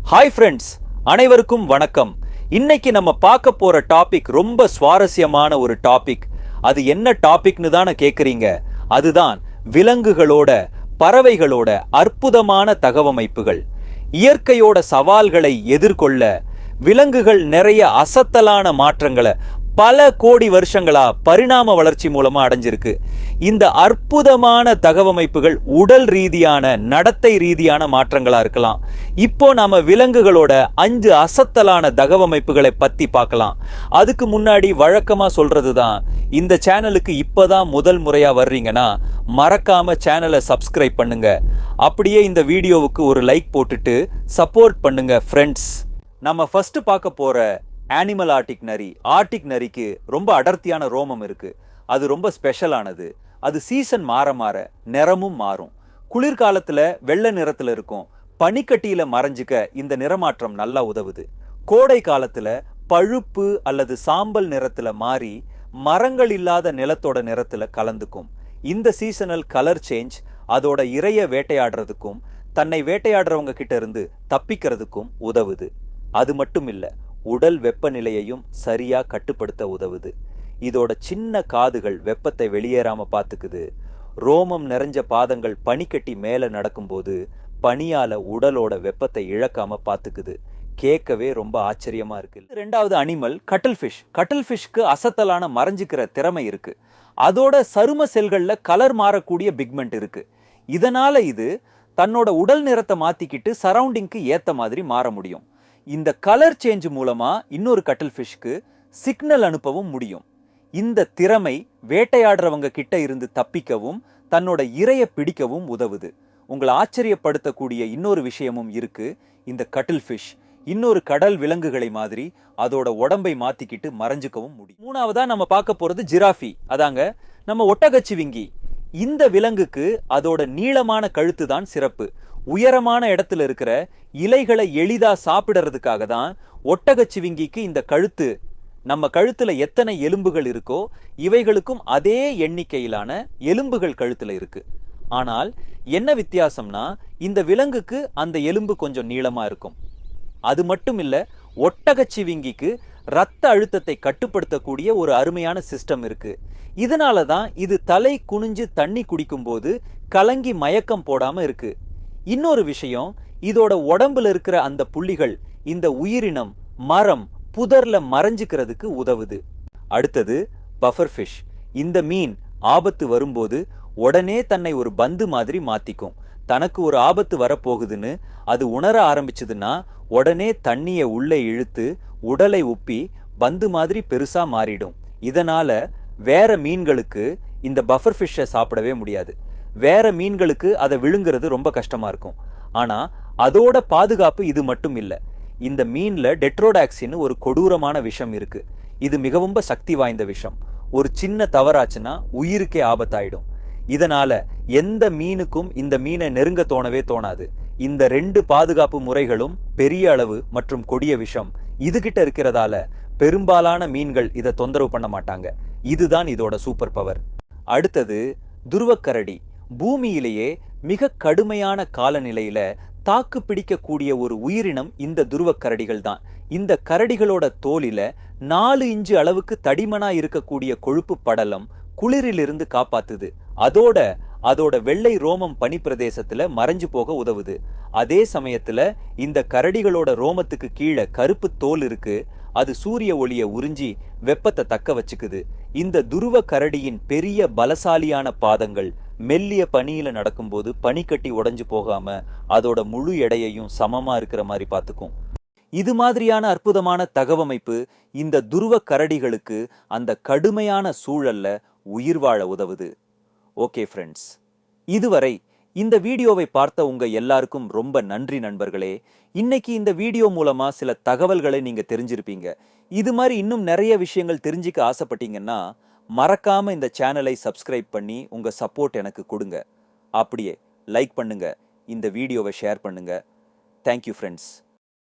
Hi friends, அனைவருக்கும் வணக்கம். இன்னைக்கு நம்ம பார்க்க போற டாபிக் ரொம்ப சுவாரஸ்யமான ஒரு டாபிக். அது என்ன டாபிக்னு தானே கேட்குறீங்க? அதுதான் விலங்குகளோட, பறவைகளோட அற்புதமான தகவமைப்புகள். இயற்கையோட சவால்களை எதிர்கொள்ள விலங்குகள் நிறைய அசத்தலான மாற்றங்களை பல கோடி வருஷங்களா பரிணாம வளர்ச்சி மூலமா அடைஞ்சிருக்கு. இந்த அற்புதமான தகவமைப்புகள் உடல் ரீதியான, நடத்தை ரீதியான மாற்றங்களா இருக்கலாம். இப்போ நாம விலங்குகளோட 5 அசத்தலான தகவமைப்புகளை பத்தி பார்க்கலாம். அதுக்கு முன்னாடி வழக்கமா சொல்றதுதான், இந்த சேனலுக்கு இப்பதான் முதல் முறையா வர்றீங்கன்னா மறக்காம சேனலை சப்ஸ்கிரைப் பண்ணுங்க. அப்படியே இந்த வீடியோவுக்கு ஒரு லைக் போட்டுட்டு சப்போர்ட் பண்ணுங்க ஃப்ரெண்ட்ஸ். நம்ம ஃபர்ஸ்ட் பார்க்க போற அனிமல் ஆர்டிக் நரிக்கு ரொம்ப அடர்த்தியான ரோமம் இருக்கு. அது ரொம்ப ஸ்பெஷலானது. அது சீசன் மாற மாற நிறமும் மாறும். குளிர்காலத்துல வெள்ளை நிறத்துல இருக்கும். பனிக்கட்டியில மறைஞ்சிக்க இந்த நிறமாற்றம் நல்லா உதவுது. கோடை காலத்துல பழுப்பு அல்லது சாம்பல் நிறத்துல மாறி மரங்கள் இல்லாத நிலத்தோட நிறத்துல கலந்துக்கும். இந்த சீசனல் கலர் சேஞ்ச் அதோட இரைய வேட்டையாடுறதுக்கும் தன்னை வேட்டையாடுறவங்க கிட்ட இருந்து தப்பிக்கிறதுக்கும் உதவுது. அது மட்டும் இல்ல, உடல் வெப்பநிலையையும் சரியா கட்டுப்படுத்த உதவுது. இதோட சின்ன காதுகள் வெப்பத்தை வெளியேறாம பார்த்துக்குது. ரோமம் நிறைஞ்ச பாதங்கள் பனிக்கட்டி மேல நடக்கும்போது பனியால உடலோட வெப்பத்தை இழக்காம பார்த்துக்குது. கேட்கவே ரொம்ப ஆச்சரியமா இருக்கு. ரெண்டாவது அனிமல் கட்டில் ஃபிஷ்க்கு அசத்தலான மறைஞ்சிக்கிற திறமை இருக்கு. அதோட சரும செல்கள்ல கலர் மாறக்கூடிய பிக்மெண்ட் இருக்கு. இதனால இது தன்னோட உடல் நிறத்தை மாத்திக்கிட்டு சரௌண்டிங்க்கு ஏத்த மாதிரி மாற முடியும். இந்த கலர் சேஞ்ச் மூலமா இன்னொரு கட்டில் ஃபிஷ்க்கு சிக்னல் அனுப்பவும் முடியும். இந்த திறமை வேட்டையாடுறவங்க கிட்ட இருந்து தப்பிக்கவும் தன்னோட இரைய பிடிக்கவும் உதவுது. உங்களை ஆச்சரியப்படுத்தக்கூடிய இன்னொரு விஷயமும் இருக்கு. இந்த கட்டில் ஃபிஷ் இன்னொரு கடல் விலங்குகளை மாதிரி அதோட உடம்பை மாத்திக்கிட்டு மறைஞ்சுக்கவும் முடியும். மூணாவதா நம்ம பார்க்க போறது ஜிராஃபி, அதாங்க நம்ம ஒட்டகச்சிவிங்கி. இந்த விலங்குக்கு அதோட நீளமான கழுத்து தான் சிறப்பு. உயரமான இடத்துல இருக்கிற இலைகளை எளிதா சாப்பிடுறதுக்காக தான் ஒட்டகச்சிவிங்கிக்கு இந்த கழுத்து. நம்ம கழுத்துல எத்தனை எலும்புகள் இருக்கோ இவைகளுக்கும் அதே எண்ணிக்கையிலான எலும்புகள் கழுத்துல இருக்கு. ஆனால் என்ன வித்தியாசம்னா, இந்த விலங்குக்கு அந்த எலும்பு கொஞ்சம் நீளமா இருக்கும். அது மட்டும் இல்ல, ஒட்டகச்சிவிங்கிக்கு ரத்த அழுத்தத்தை கட்டுப்படுத்தக்கூடிய ஒரு அருமையான சிஸ்டம் இருக்கு. இதனால தான் இது தலை குனிஞ்சு தண்ணி குடிக்கும் போது கலங்கி மயக்கம் போடாம இருக்கு. இன்னொரு விஷயம், இதோட உடம்புல இருக்கிற அந்த புள்ளிகள் இந்த உயிரினம் மரம் புதர்ல மறைஞ்சுக்கிறதுக்கு உதவுது. அடுத்தது பஃபர் ஃபிஷ். இந்த மீன் ஆபத்து வரும்போது உடனே தன்னை ஒரு பந்து மாதிரி மாத்திக்கும். தனக்கு ஒரு ஆபத்து வரப்போகுதுன்னு அது உணர ஆரம்பிச்சதுன்னா உடனே தண்ணியை உள்ளே இழுத்து உடலை உப்பி பந்து மாதிரி பெருசா மாறிடும். இதனால வேற மீன்களுக்கு இந்த பஃபர் ஃபிஷ்ஷை சாப்பிடவே முடியாது. வேற மீன்களுக்கு அதை விழுங்குறது ரொம்ப கஷ்டமா இருக்கும். ஆனா அதோட பாதுகாப்பு இது மட்டும் இல்ல. இந்த மீன்ல டெட்ரோடாக்சின்னு ஒரு கொடூரமான விஷம் இருக்கு. இது மிகவும் சக்தி வாய்ந்த விஷம். ஒரு சின்ன தவறாச்சுன்னா உயிருக்கே ஆபத்தாயிடும். இதனால எந்த மீனுக்கும் இந்த மீனை நெருங்க தோணவே தோணாது. இந்த 2 பாதுகாப்பு முறைகளும் பெரிய அளவு மற்றும் கொடிய விஷம் இதுகிட்ட இருக்கிறதால பெரும்பாலான மீன்கள் இதை தொந்தரவு பண்ண மாட்டாங்க. இதுதான் இதோட சூப்பர் பவர். அடுத்தது துருவக்கரடி. பூமியிலேயே மிக கடுமையான காலநிலையில தாக்கு பிடிக்கக்கூடிய ஒரு உயிரினம் இந்த துருவக்கரடிகள் தான். இந்த கரடிகளோட தோலில 4 இன்ச்சு அளவுக்கு தடிமனா இருக்கக்கூடிய கொழுப்பு படலம் குளிரிலிருந்து காப்பாத்துது. அதோட வெள்ளை ரோமம் பனி பிரதேசத்துல மறைஞ்சு போக உதவுது. அதே சமயத்துல இந்த கரடிகளோட ரோமத்துக்கு கீழே கருப்பு தோல் இருக்கு. அது சூரிய ஒளியை உறிஞ்சி வெப்பத்தை தக்க வச்சுக்குது. இந்த துருவ கரடியின் பெரிய பலசாலியான பாதங்கள் மெல்லிய பனியில நடக்கும்போது பனிக்கட்டி உடைஞ்சு போகாம அதோட முழு எடையையும் சமமா இருக்கிற மாதிரி பார்த்துக்கும். இது மாதிரியான அற்புதமான தகவமைப்பு இந்த துருவ கரடிகளுக்கு அந்த கடுமையான சூழல்ல உயிர் வாழ உதவுது. ஓகே ஃப்ரெண்ட்ஸ், இதுவரை இந்த வீடியோவை பார்த்த உங்க எல்லாருக்கும் ரொம்ப நன்றி நண்பர்களே. இன்னைக்கு இந்த வீடியோ மூலமா சில தகவல்களை நீங்க தெரிஞ்சிருப்பீங்க. இது மாதிரி இன்னும் நிறைய விஷயங்கள் தெரிஞ்சுக்க ஆசைப்பட்டீங்கன்னா மறக்காம இந்த சேனலை சப்ஸ்கிரைப் பண்ணி உங்க சப்போர்ட் எனக்கு கொடுங்க. அப்படியே லைக் பண்ணுங்க, இந்த வீடியோவை ஷேர் பண்ணுங்க. Thank you friends.